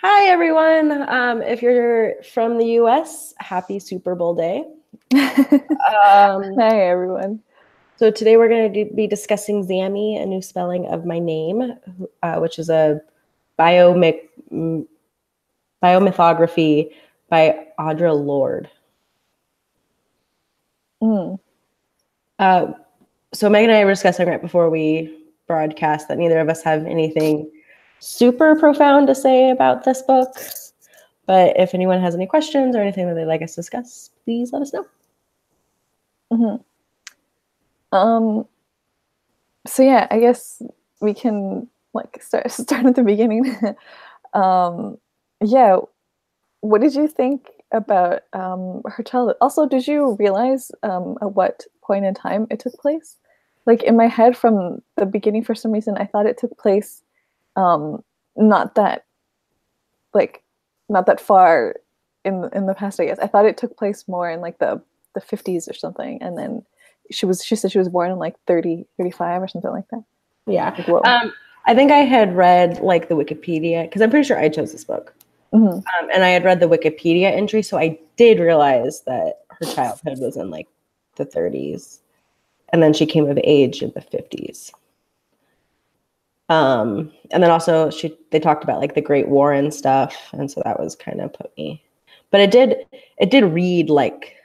Hi, everyone. If you're from the US, happy Super Bowl day. Um, Hi, everyone. so today we're going to be discussing Zami, a new spelling of my name, which is a biomic biomythography by Audre Lorde. Mm. Uh, so Megan and I were discussing right before we broadcast that neither of us have anything super profound to say about this book. But if anyone has any questions or anything that they'd like us to discuss, please let us know. hmm Um, so yeah, I guess we can start at the beginning. um, yeah, what did you think about her childhood? Also, did you realize at what point in time it took place? Like in my head from the beginning, for some reason, I thought it took place um not that like not that far in the past, I guess. I thought it took place more in like the 50s or something, and then she said she was born in like 35 or something like that. Yeah. Like, whoa. I think I had read like the Wikipedia because I'm pretty sure I chose this book. hmm And I had read the Wikipedia entry, so I did realize that her childhood was in like the 30s, and then she came of age in the 50s. And then also they talked about like the Great War and stuff, and so that was kind of put me. But it did read like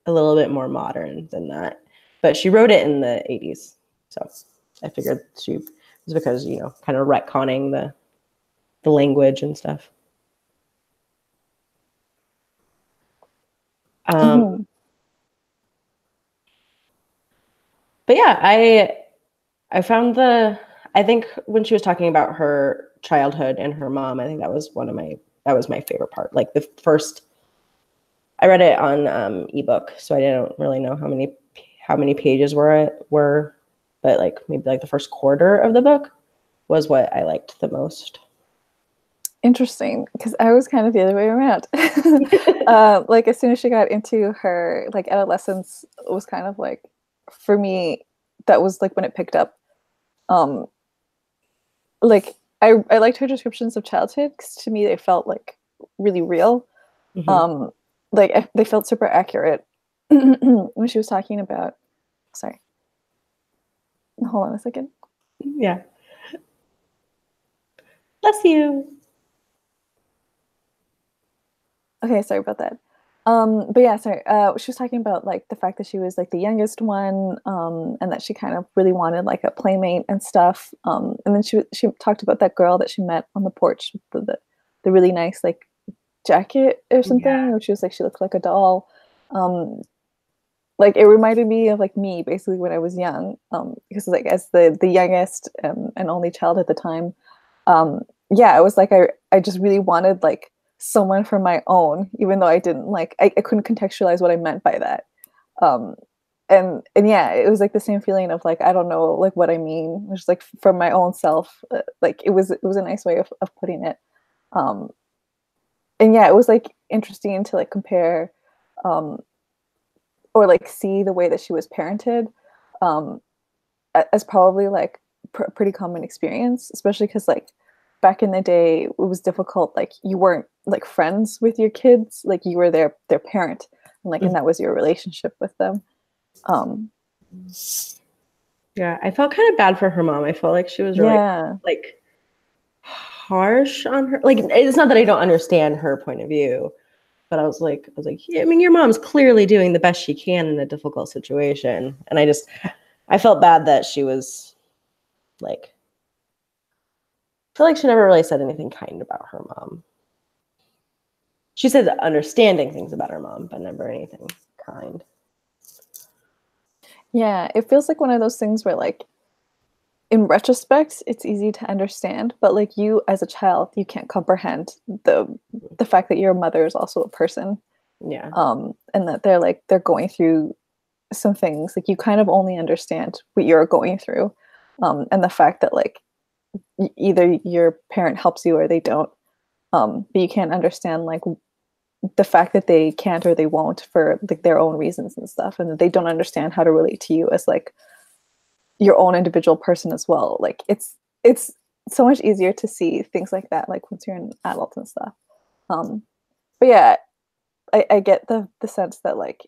a little bit more modern than that. But she wrote it in the 80s, so I figured she was because kind of retconning the language and stuff. hmm But yeah, I found I think when she was talking about her childhood and her mom, I think that was that was my favorite part. Like the first, I read it on ebook, so I didn't really know how many pages were, but like maybe like the first quarter of the book was what I liked the most. Interesting, because I was kind of the other way around. Like as soon as she got into her like adolescence, it was kind of like for me that was like when it picked up. Um, like I liked her descriptions of childhood because to me they felt like really real. Hmm. Um, they felt super accurate when she was talking about. Sorry, hold on a second. Yeah. Bless you. Okay, sorry about that. But yeah, sorry. She was talking about like the fact that she was like the youngest one, and that she kind of really wanted like a playmate and stuff. And then she talked about that girl that she met on the porch with the really nice like jacket or something, Yeah. where she was like she looked like a doll. Um, like it reminded me of like me basically when I was young, because like as the youngest and only child at the time, yeah, I was like I just really wanted like someone for my own, even though I didn't like I couldn't contextualize what I meant by that. um and yeah, it was like the same feeling of like I don't know like what I mean. It was like from my own self, like it was a nice way of putting it. um and yeah, it was like interesting to like compare, um or like see the way that she was parented, um as probably like pretty common experience, especially because like back in the day it was difficult. Like you weren't like friends with your kids, like you were their parent, and like and that was your relationship with them. um Yeah, I felt kind of bad for her mom. I felt like she was really yeah. like harsh on her. Like it's not that I don't understand her point of view, but I was like, yeah, I mean, your mom's clearly doing the best she can in a difficult situation, and I felt bad that she was like, I feel like she never really said anything kind about her mom. She said understanding things about her mom, but never anything kind. Yeah, it feels like one of those things where like in retrospect it's easy to understand, but like you as a child you can't comprehend the fact that your mother is also a person, Yeah. and that they're going through some things. Like you kind of only understand what you're going through, and the fact that like either your parent helps you or they don't, but you can't understand like the fact that they can't or they won't for like their own reasons and stuff, and that they don't understand how to relate to you as like your own individual person as well. Like it's so much easier to see things like that, like once you're an adult and stuff. But yeah, I get the sense that like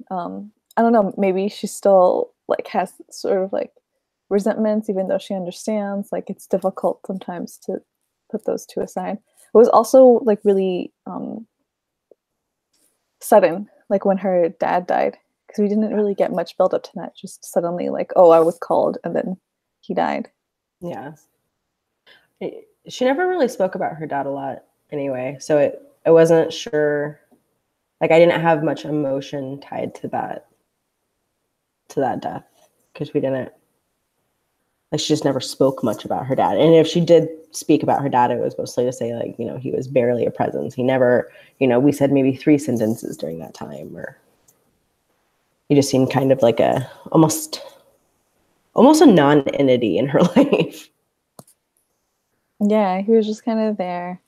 I don't know, maybe she still like has sort of like resentments, even though she understands. Like it's difficult sometimes to put those two aside. It was also like really sudden, like when her dad died, because we didn't really get much build up to that. Just suddenly, like, oh, I was called, and then he died. Yeah. She never really spoke about her dad a lot anyway, so I wasn't sure. Like I didn't have much emotion tied to that death because we didn't. Like she just never spoke much about her dad, and if she did speak about her dad, it was mostly to say like he was barely a presence. He never, we said maybe 3 sentences during that time, or he just seemed kind of like a almost a non-entity in her life. Yeah, he was just kind of there.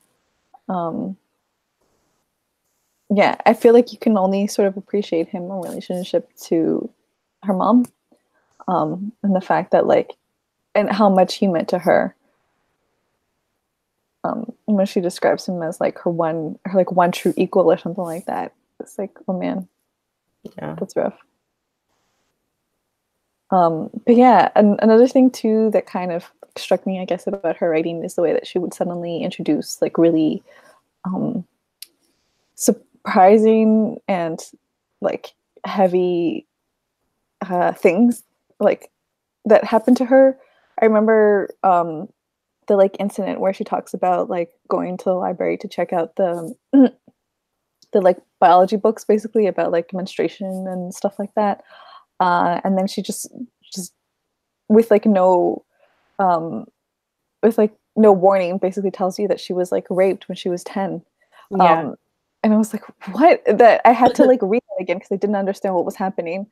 Yeah, I feel like you can only sort of appreciate him in relationship to her mom, and the fact that like, and how much he meant to her. When she describes him as like her one true equal or something like that, it's like, oh man, Yeah, that's rough. But yeah, another thing too that kind of struck me, I guess, about her writing is the way that she would suddenly introduce like really surprising and like heavy things like that happened to her. I remember the like incident where she talks about like going to the library to check out the the like biology books basically about like menstruation and stuff like that. And then she just with like no um with like no warning basically tells you that she was like raped when she was 10. yeah, um and I was like, what? That I had to like read it again because I didn't understand what was happening.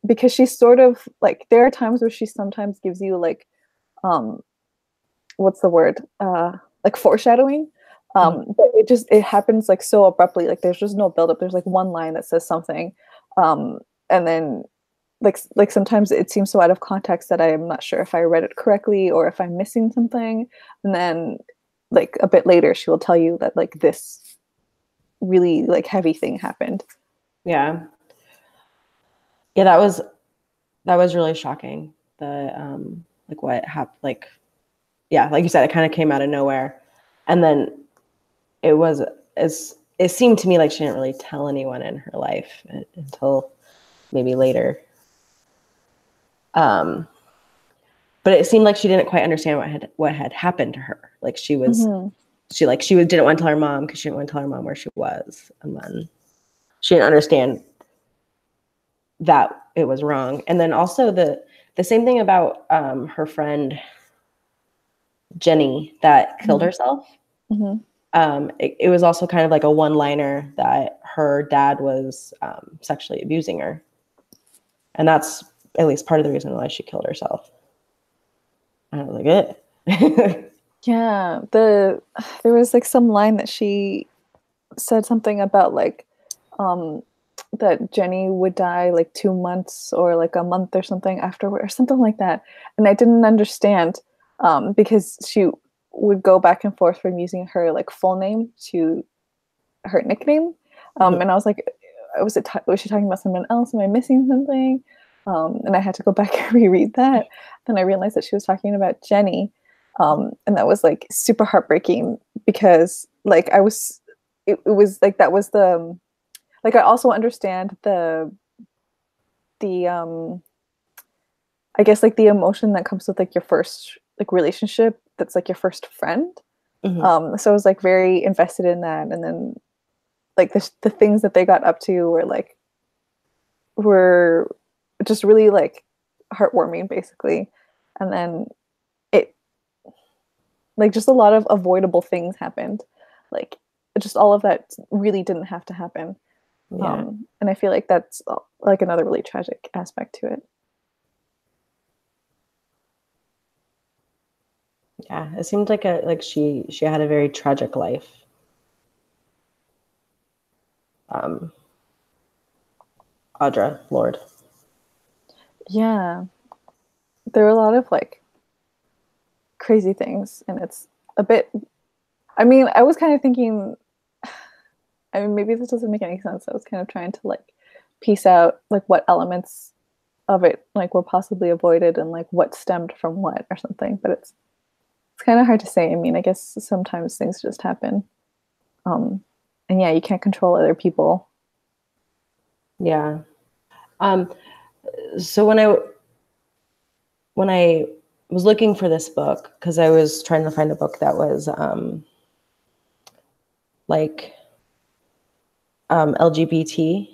Because she's sort of like, there are times where she sometimes gives you like um what's the word, like foreshadowing. But it happens like so abruptly, like there's just no build up. There's like one line that says something, and then like sometimes it seems so out of context that I am not sure if I read it correctly or if I'm missing something. And then like a bit later she will tell you that like this really like heavy thing happened. yeah, yeah. That was really shocking. The like what happened, like yeah, like you said, it kind of came out of nowhere, and then it was as it seemed to me like she didn't really tell anyone in her life until maybe later. Um, but it seemed like she didn't quite understand what had happened to her. Like she didn't want to tell her mom because she didn't want to tell her mom where she was, and then she didn't understand that it was wrong. And then also the same thing about her friend Jenny that killed herself. Mm-hmm. It was also kind of like a one-liner that her dad was sexually abusing her, and that's at least part of the reason why she killed herself. And I was like, it. Yeah, there was like some line that she said something about like um that Jenny would die like 2 months or like a month or something afterward or something like that. And I didn't understand because she would go back and forth from using her like full name to her nickname. And I was like, was she talking about someone else? Am I missing something? And I had to go back and reread that. Then I realized that she was talking about Jenny. And that was like super heartbreaking because like it was like that was the like I also understand the I guess like the emotion that comes with like your first like relationship that's like your first friend. So I was like very invested in that, and then like the things that they got up to were just really like heartwarming basically. And then it like just a lot of avoidable things happened, like just all of that really didn't have to happen. Yeah, And I feel like that's like another really tragic aspect to it. yeah. It seemed like she had a very tragic life. Um, Audra Lord. Yeah, there were a lot of like crazy things, and it's a bit. I mean, I was kind of thinking. I mean, maybe this doesn't make any sense. I was kind of trying to like piece out like what elements of it like were possibly avoided and like what stemmed from what or something. But it's kind of hard to say. I mean, I guess sometimes things just happen. And yeah, you can't control other people. Yeah. So when I was looking for this book, because I was trying to find a book that was like LGBT.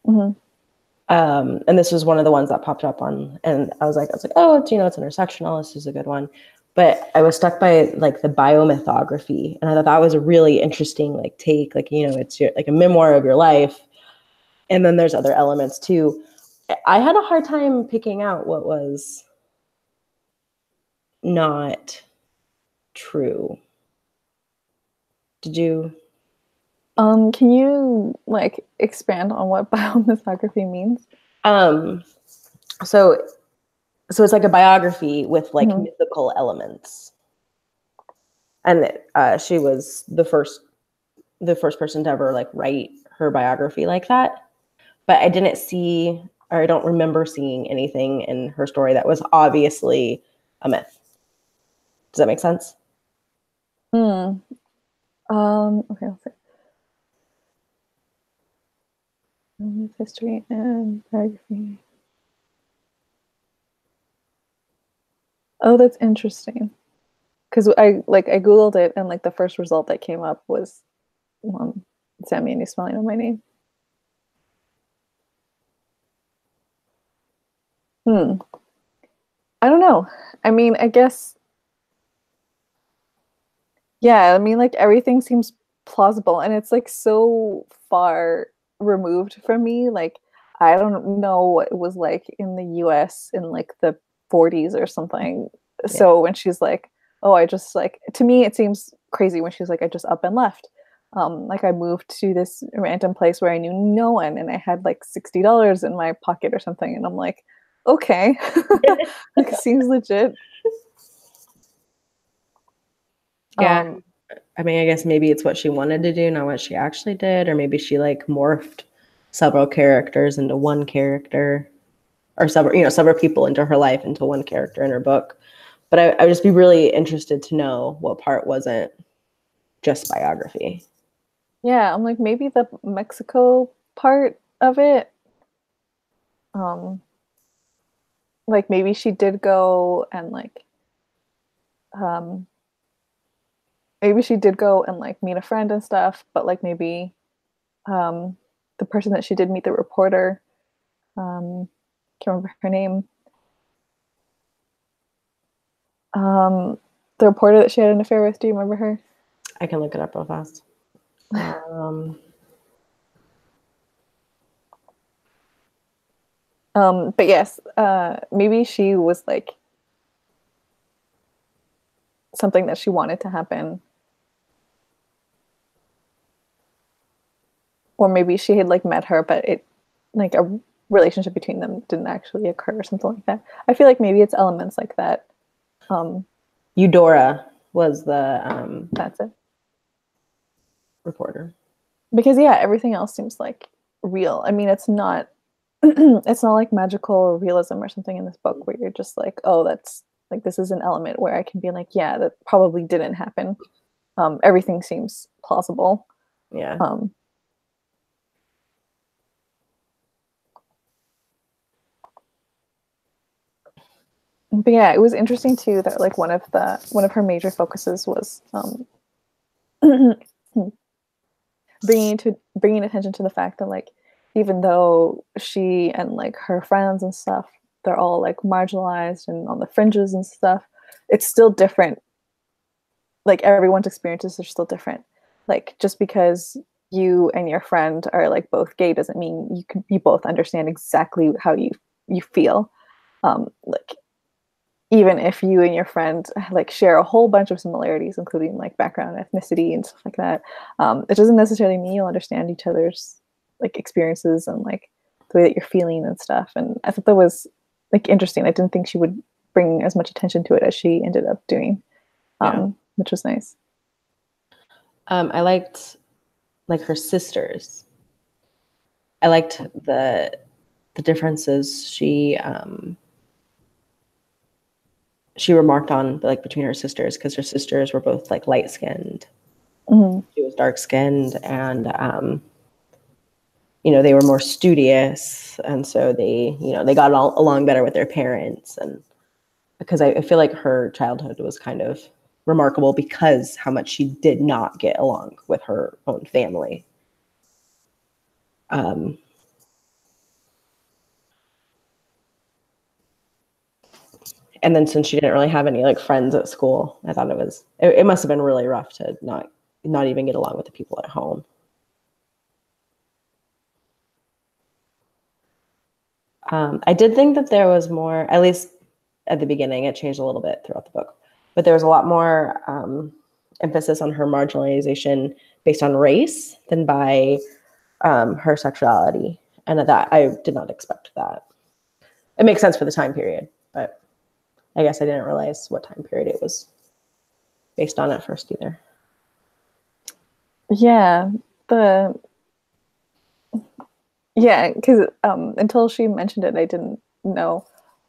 Mm-hmm. And this was one of the ones that popped up on, and I was like, oh, it's, it's intersectional. This is a good one. But I was stuck by like the biomythography, and I thought that was a really interesting like take. Like, it's like a memoir of your life, and then there's other elements too. I had a hard time picking out what was not true. Did you? Can you like expand on what biomythography means? So it's like a biography with like Mm-hmm. mythical elements. And she was the first person to ever like write her biography like that. But I didn't see, or I don't remember seeing anything in her story that was obviously a myth. Does that make sense? Okay, let's see. History and biography. Oh, that's interesting. Because I Googled it, and like the first result that came up was Zami, and you spelling of my name. I don't know. I mean, I guess, yeah, I mean, like everything seems plausible, and it's like so far removed from me. Like, I don't know what it was like in the US in like the 40s or something. Yeah. So when she's like, oh, I just like, to me, it seems crazy when she's like, I just up and left. Like I moved to this random place where I knew no one, and I had like $60 in my pocket or something, and I'm like, okay, like seems legit. Yeah. I mean, I guess maybe it's what she wanted to do, not what she actually did, or maybe she like morphed several characters into one character, or several people into her life into one character in her book. But I would just be really interested to know what part wasn't just biography. Yeah, I'm like maybe the Mexico part of it. Like maybe she did go and like maybe she did go and like meet a friend and stuff, but like maybe the person that she did meet, the reporter, can't remember her name. The reporter that she had an affair with, do you remember her? I can look it up real fast. But yes, maybe she was like something that she wanted to happen. Or maybe she had like met her, but it like a relationship between them didn't actually occur or something like that. I feel like maybe it's elements like that. Eudora was the That's it. reporter. Because yeah, everything else seems like real. I mean, it's not it's not like magical realism or something in this book where you're just like, oh, that's like this is an element where I can be like, yeah, that probably didn't happen. Everything seems plausible. Yeah. But yeah, it was interesting too that like one of her major focuses was bringing attention to the fact that like even though she and like her friends and stuff, they're all like marginalized and on the fringes and stuff, it's still different. Like everyone's experiences are still different. Like just because you and your friend are like both gay doesn't mean you both understand exactly how you feel. Like even if you and your friend like share a whole bunch of similarities, including like background, ethnicity, and stuff like that, it doesn't necessarily mean you'll understand each other's like experiences and like the way that you're feeling and stuff. And I thought that was like interesting. I didn't think she would bring as much attention to it as she ended up doing. which was nice. I liked like her sisters. I liked the differences she remarked on, like between her sisters, because her sisters were both like light skinned. She was dark skinned, and they were more studious, and so they got along better with their parents. And because I feel like her childhood was kind of remarkable because how much she did not get along with her own family. And then since she didn't really have any like friends at school, I thought it must have been really rough to not even get along with the people at home. I did think that there was more, at least at the beginning. It changed a little bit throughout the book, but there was a lot more emphasis on her marginalization based on race than by her sexuality. And that I did not expect that. It makes sense for the time period, but I guess I didn't realize what time period it was based on at first either. Yeah, because until she mentioned it, I didn't know.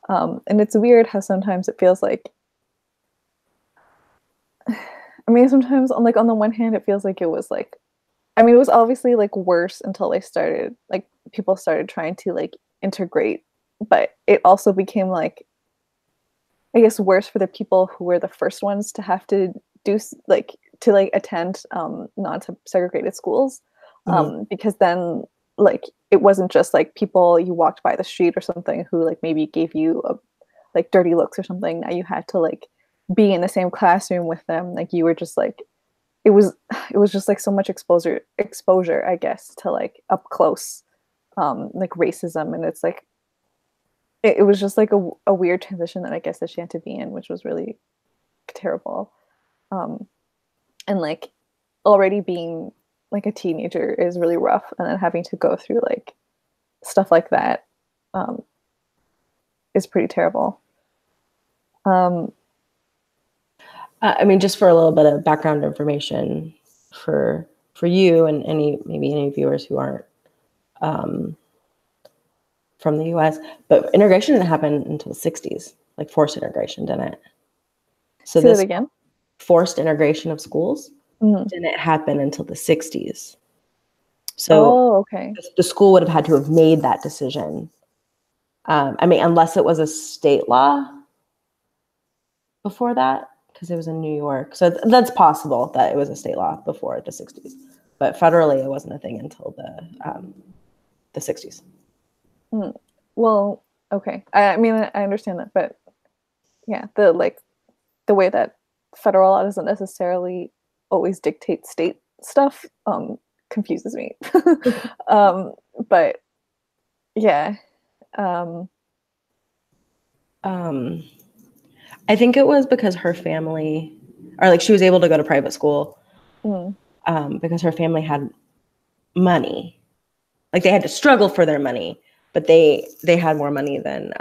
And it's weird how sometimes it feels like, I mean, sometimes on the one hand, it feels like it was like, I mean, it was obviously like worse until people started trying to like integrate, but it also became like, I guess, worse for the people who were the first ones to have to attend non-segregated schools, because then like it wasn't just like people you walked by the street or something who like maybe gave you like dirty looks or something. Now you had to like be in the same classroom with them. Like you were just like, it was just like so much exposure, I guess, to like up close like racism. And it's like it was just like a weird transition that I guess that she had to be in, which was really terrible. And like already being like a teenager is really rough, and then having to go through like stuff like that is pretty terrible. I mean, just for a little bit of background information for you and maybe any viewers who aren't from the U.S., but integration didn't happen until the 60s, like forced integration, didn't it? So Say this that again? Forced integration of schools didn't happen until the 60s. So okay. The school would have had to have made that decision. I mean, unless it was a state law before that, because it was in New York. So that's possible that it was a state law before the 60s. But federally, it wasn't a thing until the 60s. Well, okay. I mean, I understand that, but yeah, the way that federal law doesn't necessarily always dictate state stuff confuses me. But yeah. I think it was because her family, or like she was able to go to private school because her family had money. Like they had to struggle for their money, but they had more money than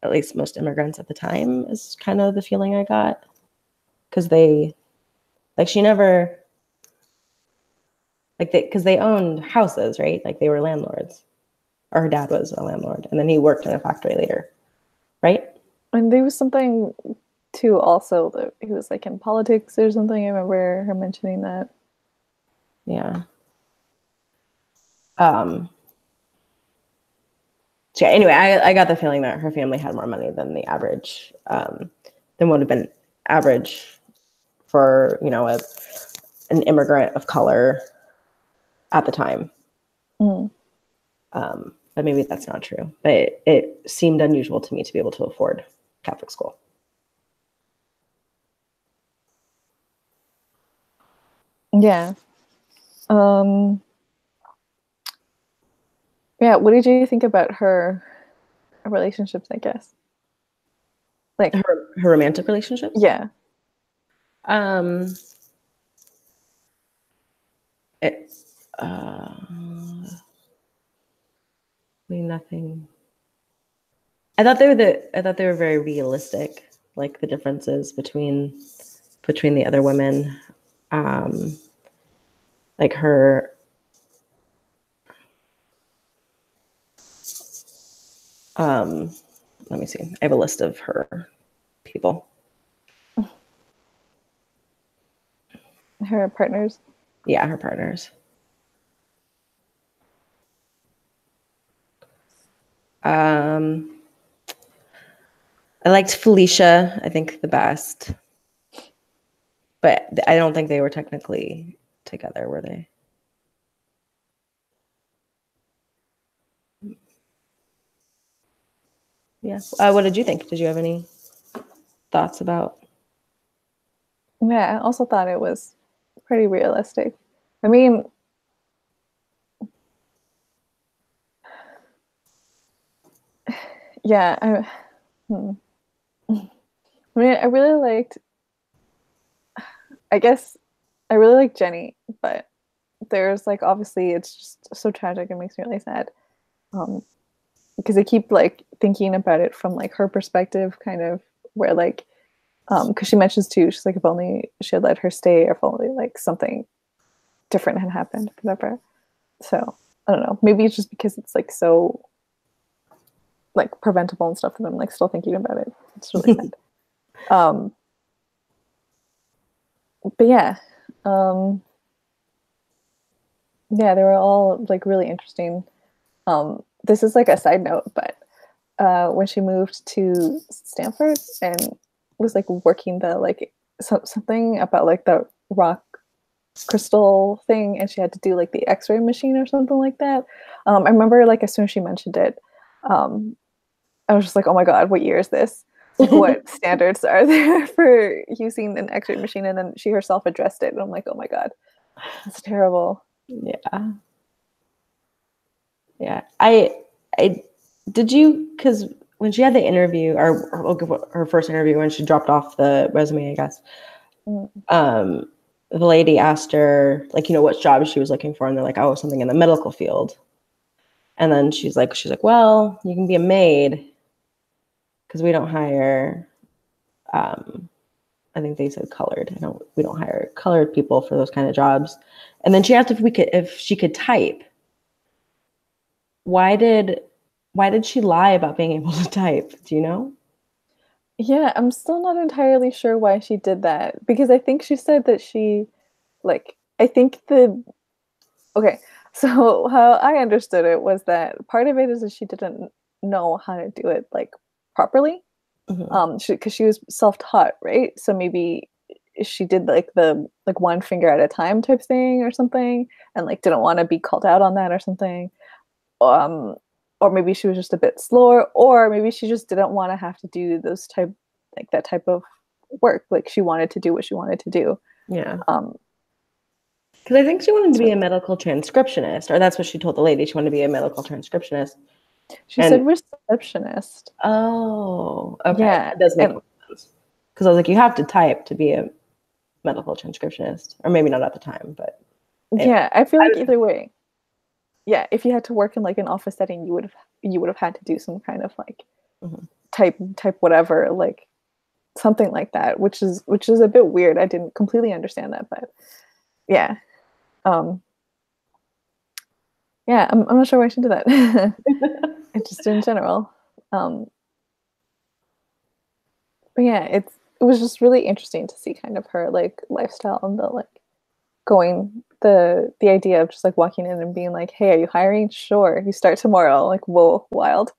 at least most immigrants at the time, is kind of the feeling I got. Because she never, because they owned houses, right? Like they were landlords, or her dad was a landlord, and then he worked in a factory later, right? And there was something too also that he was like in politics or something. I remember her mentioning that. Yeah. So yeah, anyway, I got the feeling that her family had more money than the average, than would have been average for, an immigrant of color at the time. But maybe that's not true. But it seemed unusual to me to be able to afford Catholic school. Yeah. Yeah, what did you think about her relationships, I guess? Like her romantic relationships? Yeah. Nothing. I thought they were very realistic. like the differences between the other women. Like her, let me see. I have a list of her people. Her partners? Yeah, her partners. I liked Felicia, I think, the best. But I don't think they were technically together, were they? Yeah. What did you think? Did you have any thoughts about? Yeah, I also thought it was pretty realistic. I mean, yeah, I really liked, I guess, I really like Jenny, but there's like, obviously, it's just so tragic. It makes me really sad. Because I keep like thinking about it from like her perspective, kind of where like, because she mentions too, she's like, if only she had let her stay, or if only like something different had happened, whatever. So I don't know. Maybe it's just because it's like so like preventable and stuff that I'm like still thinking about it. It's really sad. But yeah, yeah, they were all like really interesting. This is like a side note, but when she moved to Stanford and was like working the like something about like the rock crystal thing, and she had to do like the X-ray machine or something like that. I remember like as soon as she mentioned it, I was just like, oh my god, what year is this? Like, what standards are there for using an X-ray machine? And then she herself addressed it, and I'm like, oh my god, that's terrible. Yeah. Yeah. I did you, because when she had the interview, or her first interview, when she dropped off the resume, I guess, the lady asked her, like, what job she was looking for, and they're like, oh, something in the medical field. And then she's like, well, you can be a maid because we don't hire. I think they said colored. We don't hire colored people for those kind of jobs. And then she asked if she could type. Why did she lie about being able to type? Do you know? Yeah, I'm still not entirely sure why she did that, because I think she said that she like I think the okay, so how I understood it was that part of it is that she didn't know how to do it like properly. Mm-hmm. Because she was self-taught, right? So maybe she did like the like one finger at a time type thing or something, and like didn't want to be called out on that or something. Um, or maybe she was just a bit slower, or maybe she just didn't want to have to do those type like that type of work. Like she wanted to do what she wanted to do. Yeah. Um, Because I think she wanted to so be a medical transcriptionist, or that's what she told the lady. She wanted to be a medical transcriptionist. she And said receptionist. oh, okay, Yeah, that does make and more sense. Because I was like, you have to type to be a medical transcriptionist, or maybe not at the time, but anyway. yeah, I feel like either way, yeah, if you had to work in like an office setting, you would have had to do some kind of like Mm-hmm. type whatever, like something like that, which is a bit weird. I didn't completely understand that, but yeah, um, yeah, I'm not sure why she did that. It just in general, um, but yeah, it was just really interesting to see kind of her like lifestyle and the like going the idea of just like walking in and being like, hey, are you hiring? Sure, you start tomorrow. Like, whoa, wild.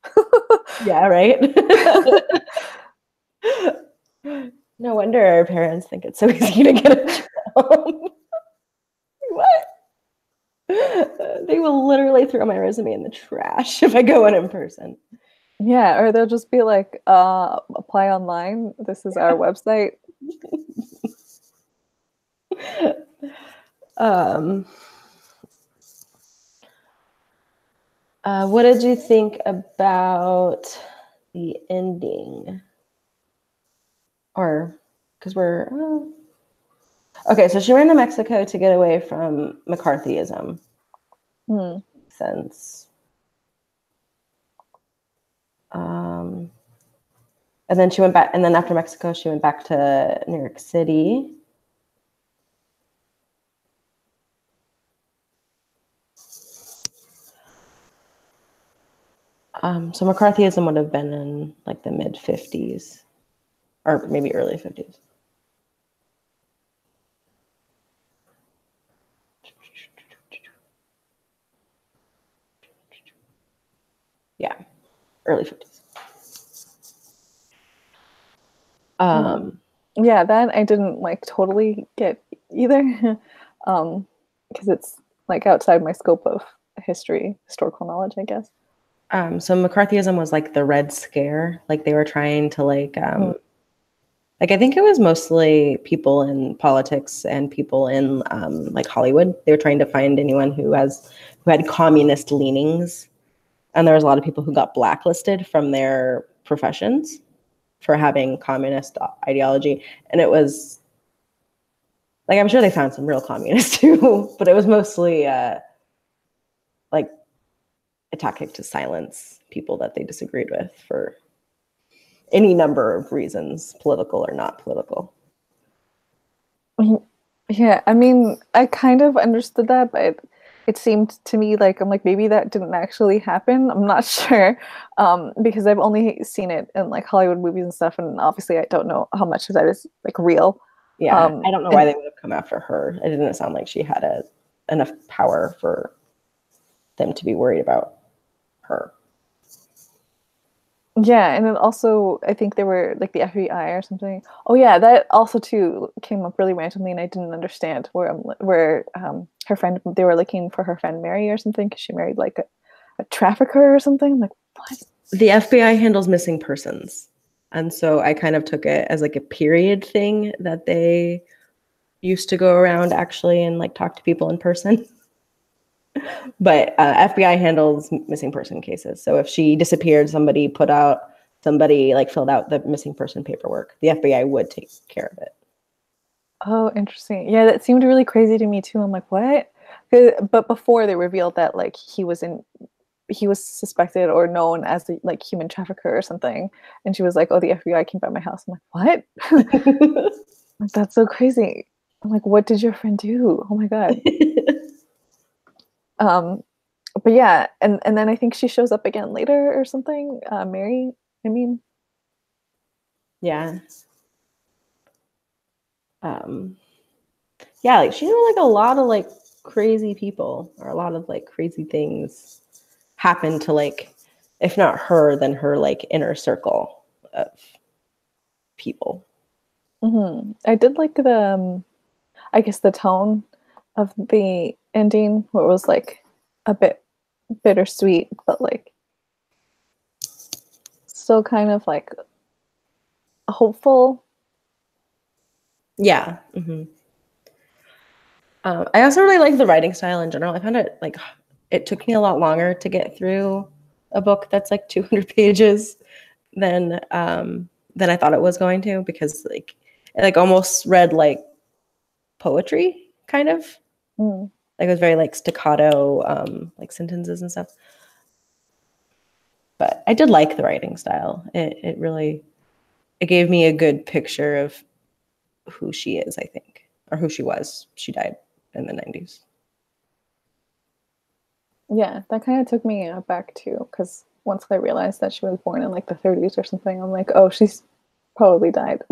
Yeah, right. No wonder our parents think it's so easy to get a job. What? They will literally throw my resume in the trash if I go in person. Yeah, or they'll just be like, apply online. This is our website. Um, what did you think about the ending? Or because okay, so she ran to Mexico to get away from McCarthyism. Since And then she went back, and then after Mexico, she went back to New York City. So McCarthyism would have been in like the mid 50s or maybe early 50s. Yeah, early 50s. Yeah, that I didn't like totally get either, because it's like outside my scope of historical knowledge, I guess. So McCarthyism was like the Red Scare. Like they were trying to like I think it was mostly people in politics and people in like Hollywood. They were trying to find anyone who had communist leanings, and there was a lot of people who got blacklisted from their professions for having communist ideology. And it was like, I'm sure they found some real communists too, but it was mostly like a tactic to silence people that they disagreed with for any number of reasons, political or not political. Yeah, I mean, I kind of understood that, but it seemed to me like I'm like maybe that didn't actually happen. I'm not sure, because I've only seen it in like Hollywood movies and stuff, and obviously I don't know how much of that is like real. Yeah, I don't know why they would have come after her. It didn't sound like she had enough power for them to be worried about her. Yeah, and then also I think they were like the FBI or something. Oh yeah, that also too came up really randomly, and I didn't understand where her friend, they were looking for her friend Mary or something because she married like a trafficker or something. I'm like, what? The FBI handles missing persons, and so I kind of took it as like a period thing that they used to go around actually and like talk to people in person. But FBI handles missing person cases. So if she disappeared, somebody like filled out the missing person paperwork. The FBI would take care of it. Oh, interesting. Yeah, that seemed really crazy to me too. I'm like, what? But before they revealed that like he was suspected or known as the like human trafficker or something, and she was like, "Oh, the FBI came by my house." I'm like, "What?" Like, that's so crazy. I'm like, "What did your friend do?" Oh my god. But yeah, and then I think she shows up again later or something. Mary, I mean, yeah. Yeah, like she knew like a lot of like crazy people, or a lot of like crazy things happened to like, if not her, then her like inner circle of people. I did like the, I guess the tone of the ending, where it was like a bit bittersweet, but like still kind of like hopeful. Yeah. I also really like the writing style in general. I found it like it took me a lot longer to get through a book that's like 200 pages than I thought it was going to, because like it like almost read like poetry kind of. Like it was very like staccato like sentences and stuff. But I did like the writing style. It really gave me a good picture of who she is, I think, or who she was. She died in the 90s. Yeah, that kind of took me back too, because once I realized that she was born in like the 30s or something, I'm like, oh, she's probably died.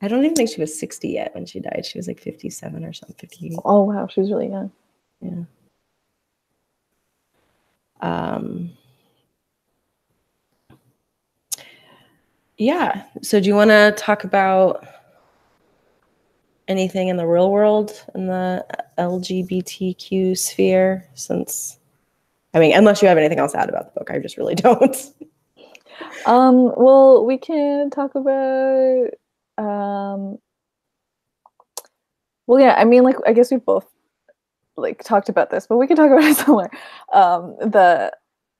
I don't even think she was 60 yet when she died. She was like 57 or something, 58. Oh wow, she was really young. Yeah. Yeah. So do you want to talk about anything in the real world in the LGBTQ sphere? Since, I mean, unless you have anything else to add about the book, I just really don't. Well, we can talk about well, yeah, I mean, like, I guess we both like talked about this, but we can talk about it somewhere. The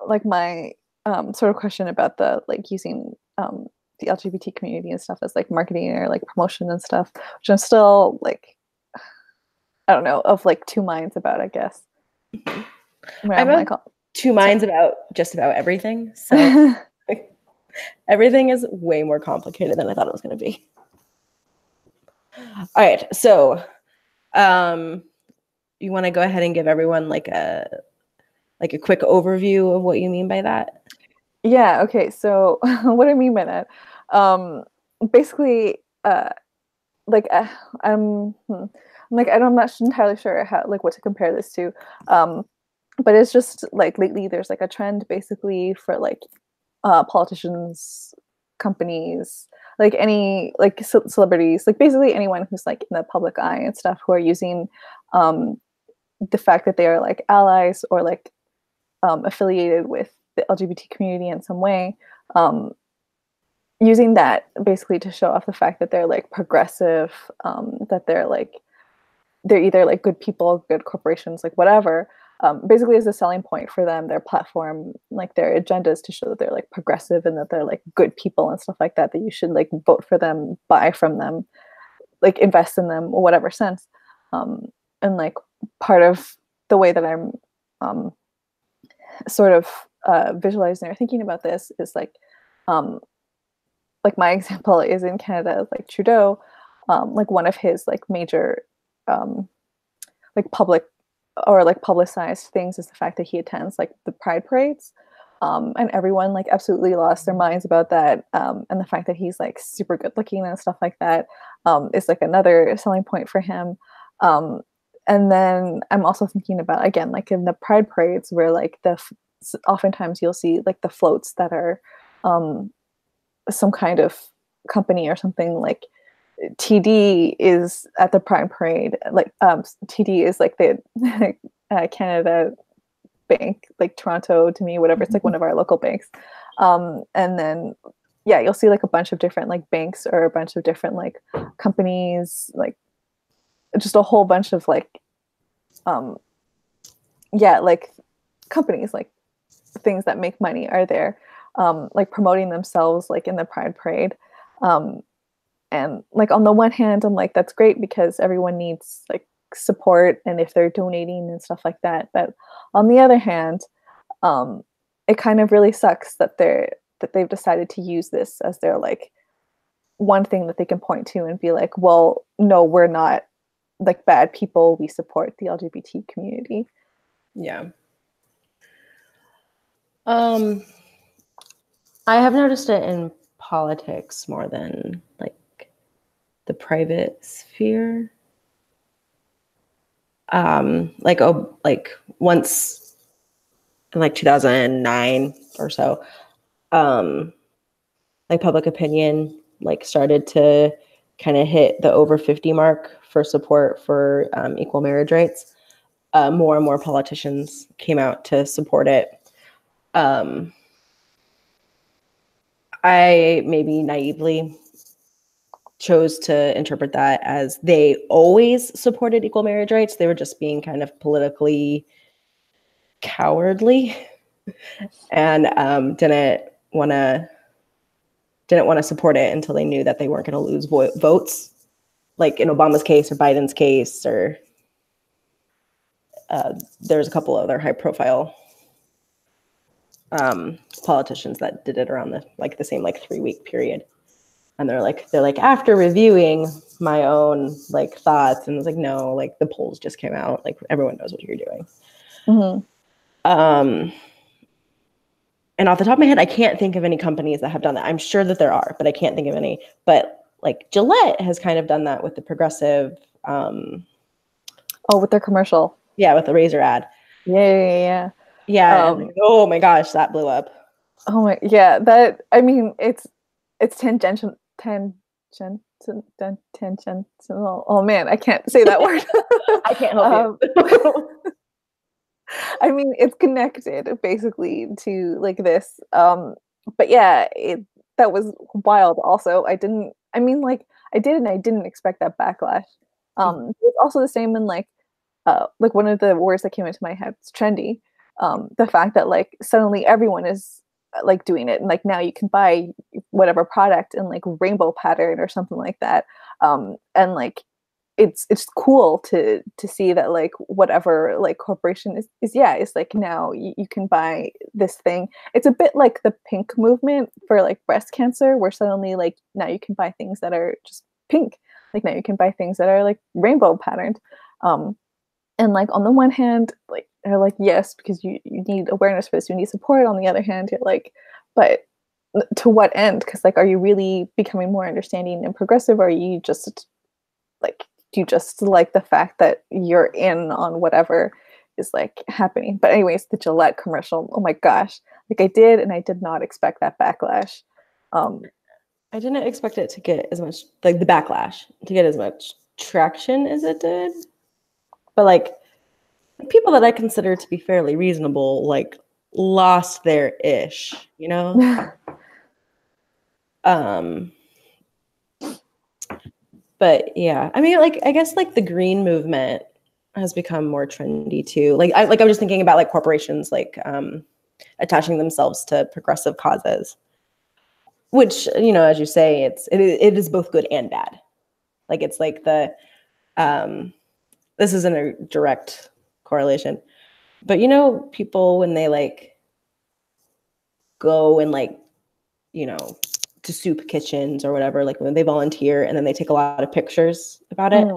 like my sort of question about the like using the LGBT community and stuff as like marketing or like promotion and stuff, which I'm still like, I don't know, of like two minds about, I guess. Where I'm like, two minds about just about everything. So Everything is way more complicated than I thought it was going to be. All right, so you want to go ahead and give everyone like a quick overview of what you mean by that? Yeah, okay. So what I mean by that, basically, like I'm not entirely sure how like what to compare this to. But it's just like lately there's like a trend basically for like politicians, companies, like any like celebrities, like basically anyone who's like in the public eye and stuff who are using um the fact that they are like allies or like affiliated with the LGBT community in some way, um, using that basically to show off the fact that they're like progressive, that they're either like good people, good corporations, like whatever. Basically, as a selling point for them, their platform, like their agendas to show that they're like progressive and that they're like good people and stuff like that. That you should like vote for them, buy from them, like invest in them, or whatever sense. And like part of the way that I'm um, sort of visualizing or thinking about this is um, like my example is in Canada, like Trudeau, like one of his like major um, like public or like publicized things is the fact that he attends like the pride parades. And everyone like absolutely lost their minds about that. And the fact that he's like super good looking and stuff like that is like another selling point for him. Um, and then I'm also thinking about again like in the pride parades where like oftentimes you'll see like the floats that are um, some kind of company or something like TD is at the Pride Parade. Like TD is like the Canada Bank, like Toronto to me, whatever. It's like one of our local banks. And then yeah, you'll see like a bunch of different like banks or a bunch of different like companies, like just a whole bunch of like yeah, like companies, like things that make money are there, like promoting themselves like in the Pride Parade. And like on the one hand, I'm like, that's great because everyone needs like support and if they're donating and stuff like that. But on the other hand, it kind of really sucks that they've decided to use this as their like one thing that they can point to and be like, well, no, we're not like bad people. We support the LGBT community. Yeah. I have noticed it in politics more than like the private sphere. Like once in like 2009 or so, like public opinion like started to kind of hit the over 50 mark for support for equal marriage rights. More and more politicians came out to support it. I maybe naively chose to interpret that as they always supported equal marriage rights. They were just being kind of politically cowardly and didn't want to support it until they knew that they weren't going to lose votes, like in Obama's case or Biden's case, or there's a couple other high profile politicians that did it around the same like 3-week period. And they're like after reviewing my own like thoughts, and it's like, no, like the polls just came out, like everyone knows what you're doing. And off the top of my head, I can't think of any companies that have done that. I'm sure that there are, but I can't think of any. But like Gillette has kind of done that with the progressive. With their commercial. Yeah, with the razor ad. Yeah. Oh my gosh, that blew up. Oh my, yeah. That, I mean, it's tangential. Oh man, I can't say that word. I can't help you. I mean, it's connected basically to like this. But yeah, that was wild. Also, I did and I didn't expect that backlash. It's also the same in like one of the words that came into my head is trendy. The fact that like suddenly everyone is like doing it, and like now you can buy whatever product in like rainbow pattern or something like that. And like it's cool to see that like whatever like corporation is yeah, it's like now you can buy this thing. It's a bit like the pink movement for like breast cancer, where suddenly like now you can buy things that are just pink. Like now you can buy things that are like rainbow patterned. And like on the one hand, like they're like, yes, because you need awareness for this, you need support. On the other hand, you're like, but to what end? Because like, are you really becoming more understanding and progressive, or are you just like, do you just like the fact that you're in on whatever is like happening? But anyways, the Gillette commercial, oh my gosh, like I did and I did not expect that backlash. I didn't expect it to get as much, like the backlash, to get as much traction as it did. But like people that I consider to be fairly reasonable, like lost their ish, you know? But yeah, I mean, like I guess like the green movement has become more trendy too. I'm just thinking about like corporations like attaching themselves to progressive causes, which, you know, as you say, it is both good and bad. Like it's like the this isn't a direct correlation, but you know, people when they like go and like, you know, to soup kitchens or whatever, like when they volunteer and then they take a lot of pictures about it,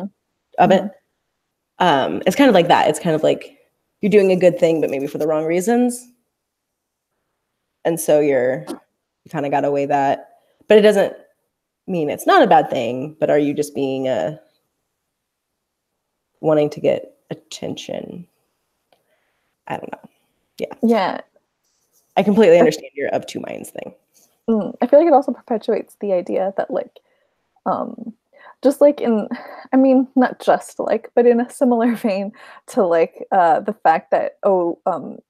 of it. It's kind of like that. It's kind of like you're doing a good thing, but maybe for the wrong reasons. And so you kind of got to weigh that, but it doesn't mean it's not a bad thing. But are you just being wanting to get attention? I don't know. Yeah. I completely understand your of two minds thing. I feel like it also perpetuates the idea that like, just like in, I mean, not just like, but in a similar vein to like the fact that, oh,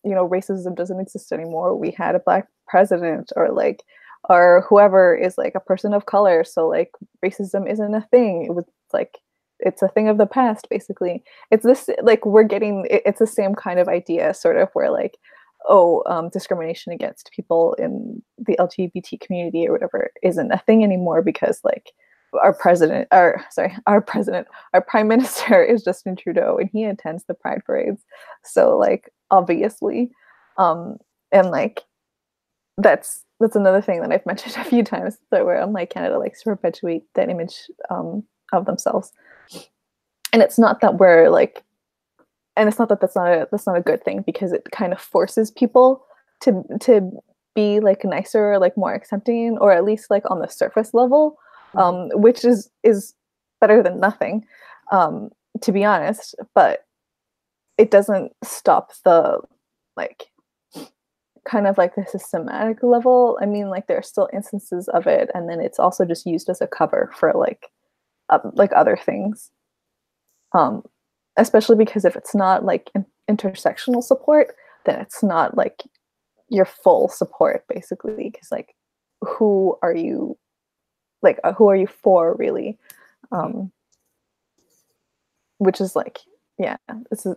you know, racism doesn't exist anymore. We had a black president, or like, or whoever is like a person of color. So like racism isn't a thing. It was like, it's a thing of the past, basically. It's this, like, we're getting, it's the same kind of idea, sort of, where like, oh, discrimination against people in the LGBT community or whatever isn't a thing anymore because like our prime minister is Justin Trudeau and he attends the pride parades. So like obviously, and like that's another thing that I've mentioned a few times, that where I'm like Canada likes to perpetuate that image of themselves. And it's not that we're like, and it's not that that's not a good thing, because it kind of forces people to be like nicer, or like more accepting, or at least like on the surface level, which is better than nothing, to be honest. But it doesn't stop the like kind of like the systematic level. I mean, like there are still instances of it, and then it's also just used as a cover for like other things. Especially because if it's not like intersectional support, then it's not like your full support, basically. Because like, who are you for, really? Which is like, yeah, this is,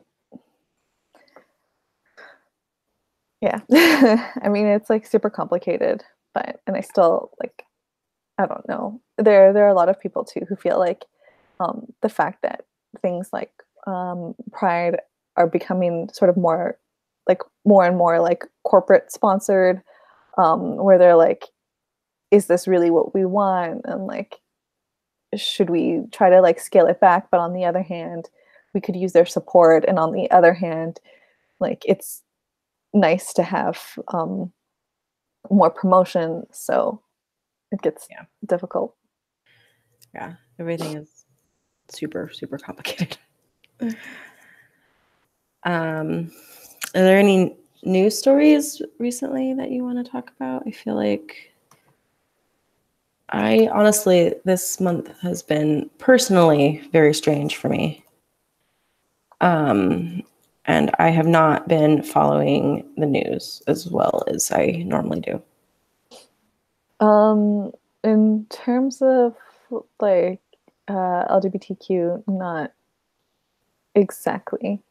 yeah. I mean, it's like super complicated, and I still like, I don't know. There are a lot of people too who feel like the fact that things like Pride are becoming sort of more and more like corporate sponsored, where they're like, is this really what we want? And like, should we try to like scale it back? But on the other hand, we could use their support. And on the other hand, like, it's nice to have more promotion. So it gets difficult. Yeah, everything is super, super complicated. Are there any news stories recently that you want to talk about? I feel like honestly, this month has been personally very strange for me. And I have not been following the news as well as I normally do. In terms of like LGBTQ, not exactly.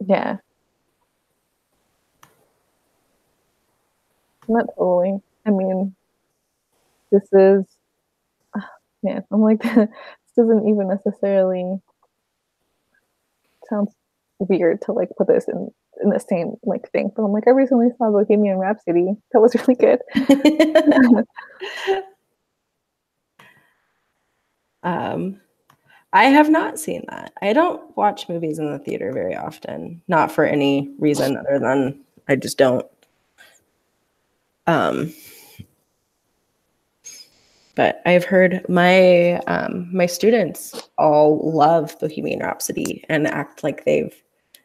Yeah. Not totally. I mean, this is man, I'm like, this doesn't even necessarily sounds weird to like put this in the same like thing. But I'm like, I recently saw Bohemian Rhapsody. That was really good. I have not seen that. I don't watch movies in the theater very often, not for any reason other than I just don't. But I've heard my my students all love Bohemian Rhapsody and act like they've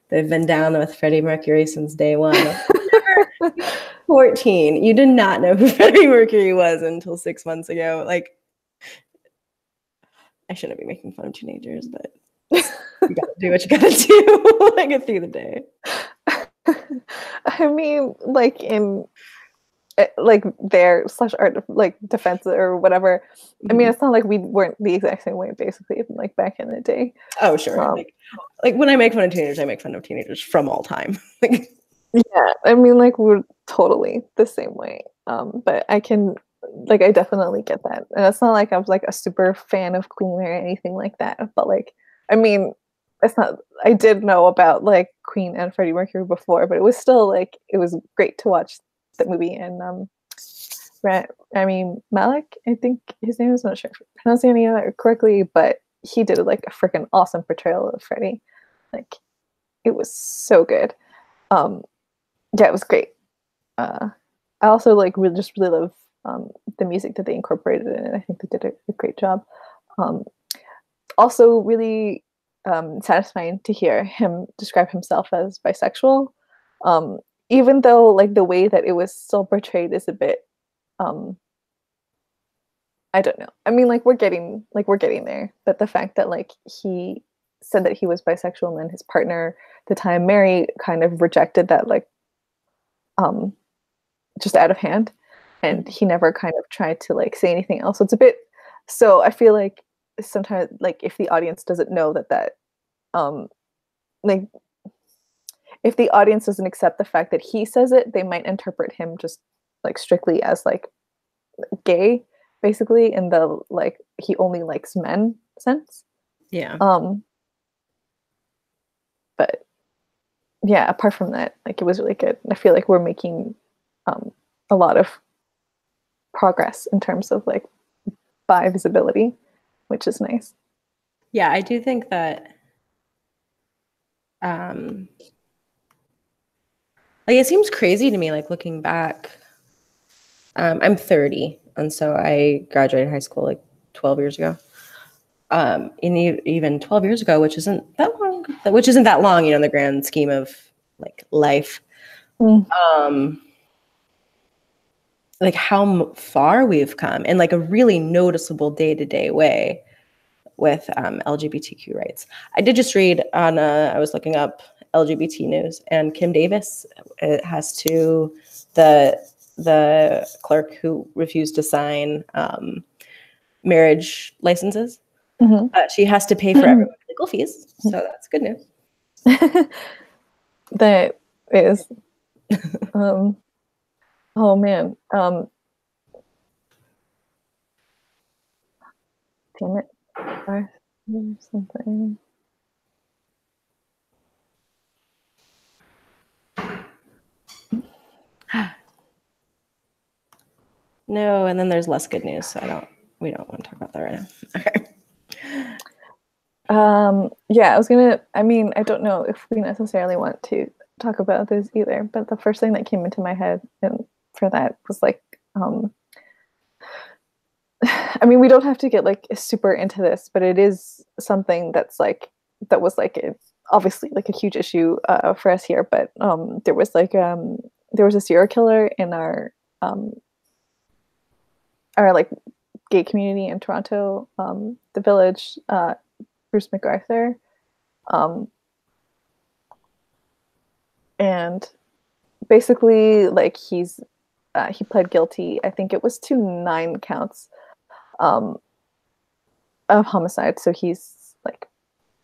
been down with Freddie Mercury since day one. Never, 14. You did not know who Freddie Mercury was until 6 months ago. Like, I shouldn't be making fun of teenagers, but you gotta do what you gotta do to get through the day. I mean, like in like their slash art like defense or whatever. I mean, it's not like we weren't the exact same way basically like back in the day. Oh sure. Like when I make fun of teenagers, I make fun of teenagers from all time. Yeah, I mean, like we're totally the same way. But I can like I definitely get that. And it's not like I was like a super fan of Queen or anything like that. But like I mean, it's not I did know about like Queen and Freddie Mercury before, but it was still like it was great to watch the movie. And Malik, I think his name is, not sure if I'm pronouncing any of that correctly, but he did like a freaking awesome portrayal of Freddie. Like it was so good. Yeah, it was great. I also like really love the music that they incorporated in it. I think they did a great job. Also really satisfying to hear him describe himself as bisexual. Even though like the way that it was still portrayed is a bit I don't know. I mean, like we're getting there, but the fact that like he said that he was bisexual and then his partner at the time, Mary, kind of rejected that like just out of hand, and he never kind of tried to like say anything else. So it's a bit. So I feel like sometimes like if the audience doesn't know that like if the audience doesn't accept the fact that he says it, they might interpret him just like strictly as like gay, basically, in the like he only likes men sense. Yeah. But yeah, apart from that, like it was really good. I feel like we're making a lot of progress in terms of like bi visibility, which is nice. Yeah, I do think that like it seems crazy to me, like looking back. I'm 30, and so I graduated high school like 12 years ago. And even 12 years ago, which isn't that long, you know, in the grand scheme of like life. Like how far we've come in like a really noticeable day-to-day way with LGBTQ rights. I did just read on, I was looking up LGBT news, and Kim Davis has to, the clerk who refused to sign marriage licenses. She has to pay for everyone's legal fees, so that's good news. That is. Oh man. Damn it. Something. No, and then there's less good news, so we don't want to talk about that right now. Okay. Yeah, I don't know if we necessarily want to talk about this either, but the first thing that came into my head and for that was like, I mean, we don't have to get like super into this, but it is something that was obviously like a huge issue for us here. But there was a serial killer in our like gay community in Toronto, the Village, Bruce McArthur, and basically like he pled guilty. I think it was to 9 counts of homicide, so he's like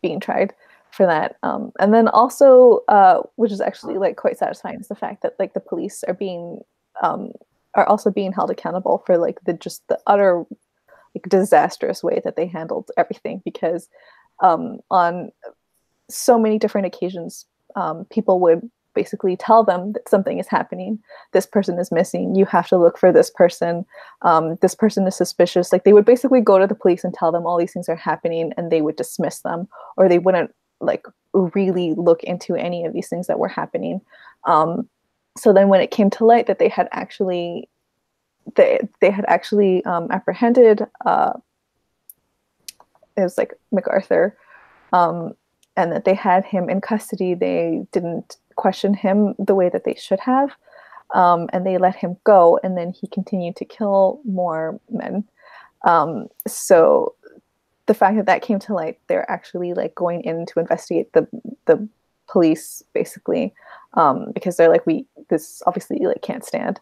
being tried for that. And then also, which is actually like quite satisfying, is the fact that like the police are also being held accountable for like the utter like disastrous way that they handled everything, because on so many different occasions, people would basically tell them that something is happening. This person is missing. You have to look for this person. This person is suspicious. Like, they would basically go to the police and tell them all these things are happening, and they would dismiss them, or they wouldn't like really look into any of these things that were happening. So then when it came to light that they had actually apprehended, it was like MacArthur, and that they had him in custody, they didn't question him the way that they should have, and they let him go, and then he continued to kill more men. So the fact that that came to light, they're actually like going in to investigate the police, basically, because they're like, this obviously like can't stand.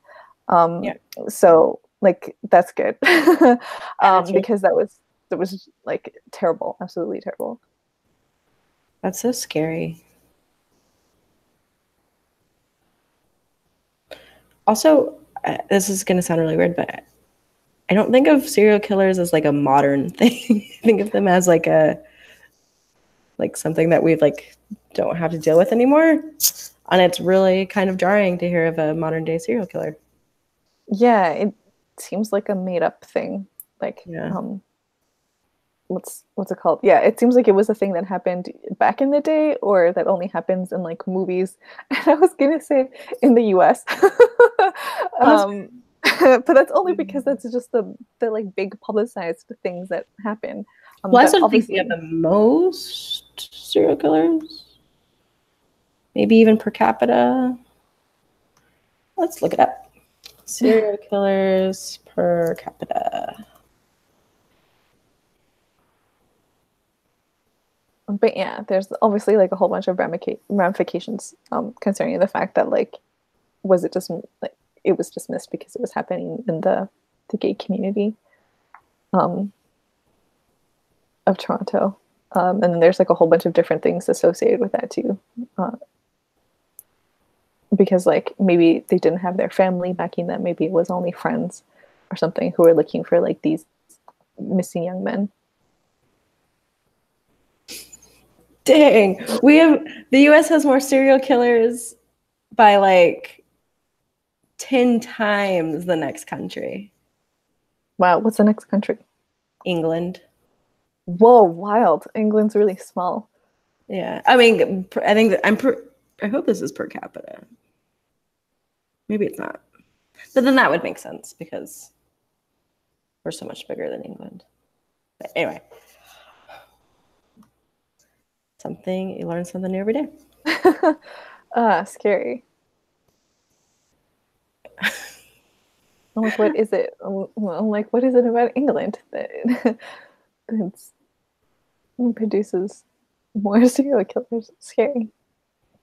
Yeah. So like, that's good. Because that was like terrible, absolutely terrible. That's so scary. Also, this is going to sound really weird, but I don't think of serial killers as like a modern thing. I think of them as like something that we've like don't have to deal with anymore. And it's really kind of jarring to hear of a modern day serial killer. Yeah, it seems like a made up thing. Like, yeah. What's it called? Yeah, it seems like it was a thing that happened back in the day, or that only happens in like movies. And I was gonna say in the US. But that's only because that's just the like big publicized things that happen. Well, I sort of think we have the most serial killers, maybe even per capita. Let's look it up. Serial killers per capita. But yeah, there's obviously like a whole bunch of ramifications concerning the fact that like, was it just like it was dismissed because it was happening in the gay community of Toronto, and then there's like a whole bunch of different things associated with that too, because like maybe they didn't have their family backing them, maybe it was only friends or something who were looking for like these missing young men. Dang, the US has more serial killers by like 10 times the next country. Wow, what's the next country? England. Whoa, wild. England's really small. Yeah, I mean, I think that I hope this is per capita. Maybe it's not, but then that would make sense because we're so much bigger than England. But anyway. You learn something new every day. Scary. I'm like, what is it? I'm like, what is it about England that produces more serial killers? Scary.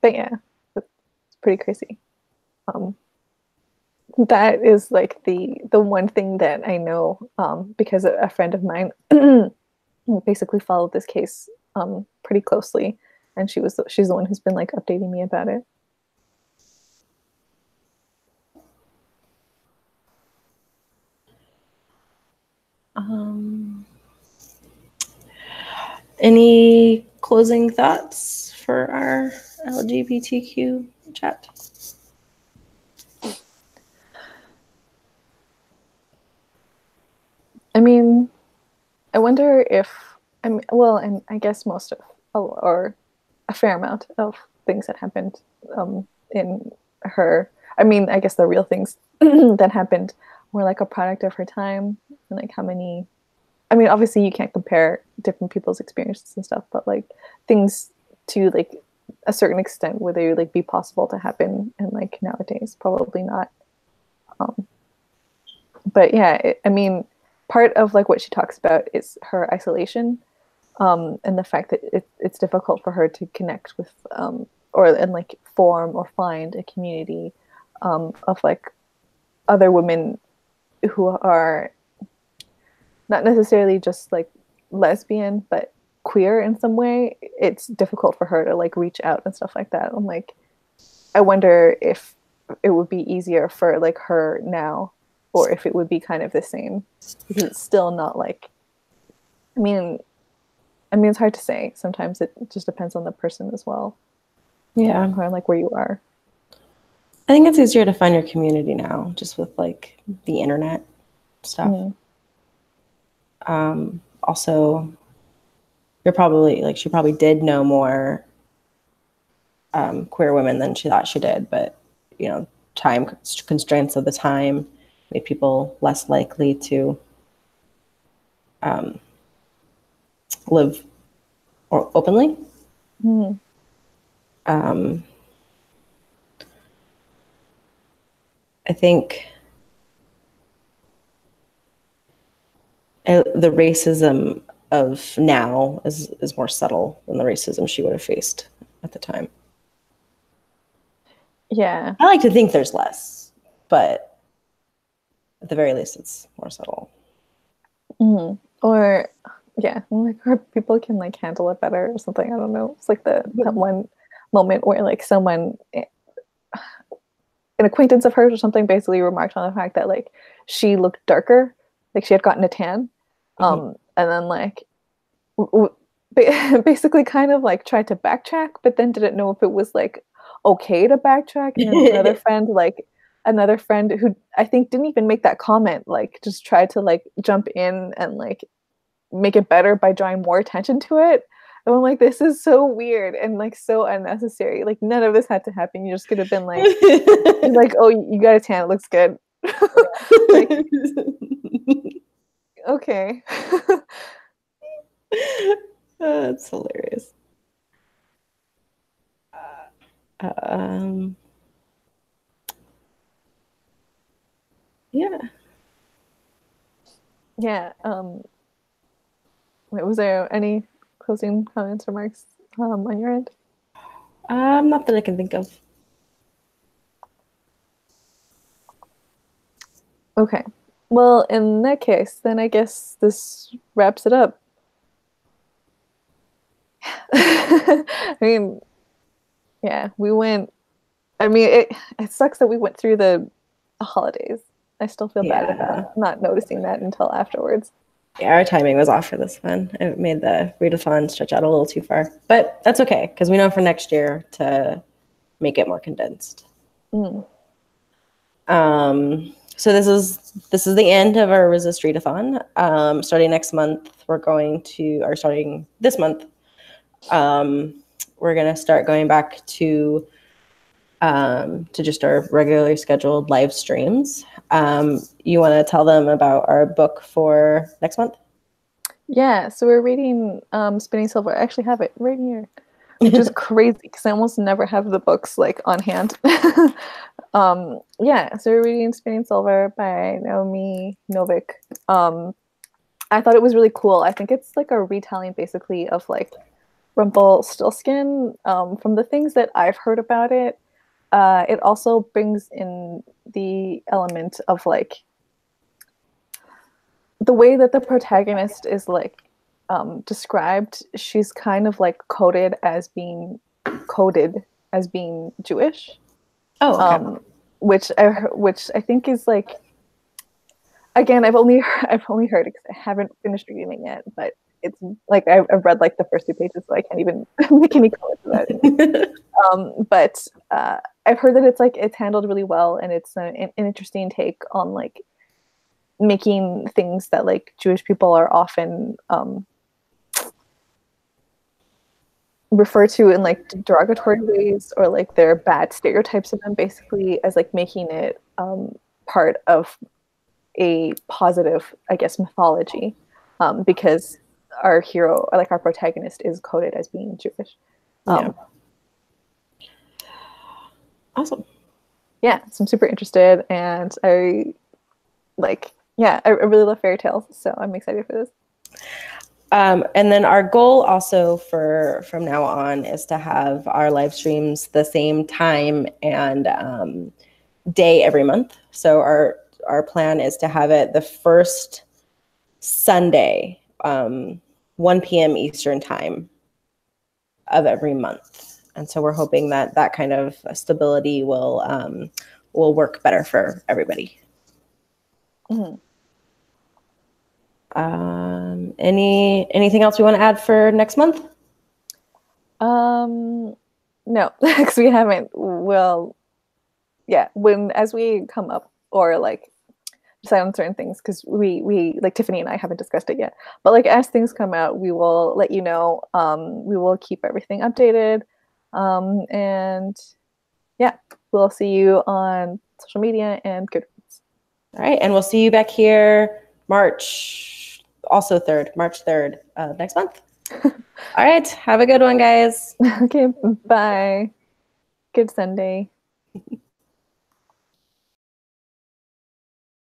But yeah, it's pretty crazy. That is like the one thing that I know, because a friend of mine basically followed this case pretty closely, and she's the one who's been like updating me about it. Any closing thoughts for our LGBTQ chat? I mean, I wonder if and I guess most of, or a fair amount of things that happened in her. I mean, I guess the real things that happened were like a product of her time, and like how many. I mean, obviously you can't compare different people's experiences and stuff, but like things to like a certain extent, would they like be possible to happen, and like nowadays probably not. But yeah, I mean, part of like what she talks about is her isolation, and the fact that it's difficult for her to connect with and like form or find a community of like other women who are not necessarily just like lesbian, but queer in some way. It's difficult for her to like reach out and stuff like that. I'm like, I wonder if it would be easier for like her now or if it would be kind of the same, because it's still not like, I mean, it's hard to say. Sometimes it just depends on the person as well. Yeah. Or like where you are. I think it's easier to find your community now, just with like the internet stuff. Also, you're probably like, she probably did know more queer women than she thought she did, but you know, time constraints of the time made people less likely to live or openly. I think the racism of now is more subtle than the racism she would have faced at the time. Yeah. I like to think there's less, but at the very least, it's more subtle. Or yeah, like, or people can like handle it better or something. I don't know. It's like that one moment where like someone, an acquaintance of hers or something, basically remarked on the fact that like she looked darker, like she had gotten a tan, and then like basically kind of like tried to backtrack, but then didn't know if it was like okay to backtrack. And then another friend who I think didn't even make that comment, like just tried to like jump in and like make it better by drawing more attention to it. And I'm like, this is so weird and like so unnecessary. Like none of this had to happen. You just could have been like, like, oh, you got a tan, it looks good. Like, okay. That's hilarious. Yeah. Yeah. Wait, was there any closing comments, remarks on your end? Not that I can think of. Okay. Well, in that case, then I guess this wraps it up. I mean, yeah, we went. I mean, it sucks that we went through the holidays. I still feel bad about not noticing that until afterwards. Yeah, our timing was off for this one. It made the readathon stretch out a little too far, but that's okay because we know for next year to make it more condensed. So this is the end of our Resist Readathon. Starting next month, starting this month, we're gonna start going back to just our regularly scheduled live streams. You want to tell them about our book for next month? Yeah, so we're reading Spinning Silver. I actually have it right here, which is crazy because I almost never have the books like on hand. Yeah, so we're reading Spinning Silver by Naomi Novik. I thought it was really cool. I think it's like a retelling basically of like Rumpelstiltskin. From the things that I've heard about it, it also brings in the element of like the way that the protagonist is like described. She's kind of like coded as being Jewish. Oh, okay. Which I think is like, again, I've only heard it because I haven't finished reading it yet, but it's like I've read like the first 2 pages, so I can't even make any comments about it. But I've heard that it's handled really well, and it's an interesting take on like making things that like Jewish people are often refer to in like derogatory ways, or like their bad stereotypes of them, basically, as like making it part of a positive, I guess, mythology, because our hero, or like our protagonist, is coded as being Jewish. Awesome. Yeah, so I'm super interested, and I really love fairy tales, so I'm excited for this. And then our goal also from now on is to have our live streams the same time and day every month. So our plan is to have it the first Sunday, 1 p.m. Eastern time of every month. And so we're hoping that kind of stability will work better for everybody. Mhm. Anything else we want to add for next month? No, because we haven't. Well, yeah, as we come up or like decide on certain things, because we like Tiffany and I haven't discussed it yet. But like as things come out, we will let you know. We will keep everything updated. And yeah, we'll see you on social media and Goodreads. All right, and we'll see you back here March 3rd, next month. All right, have a good one, guys. Okay, bye. Good Sunday.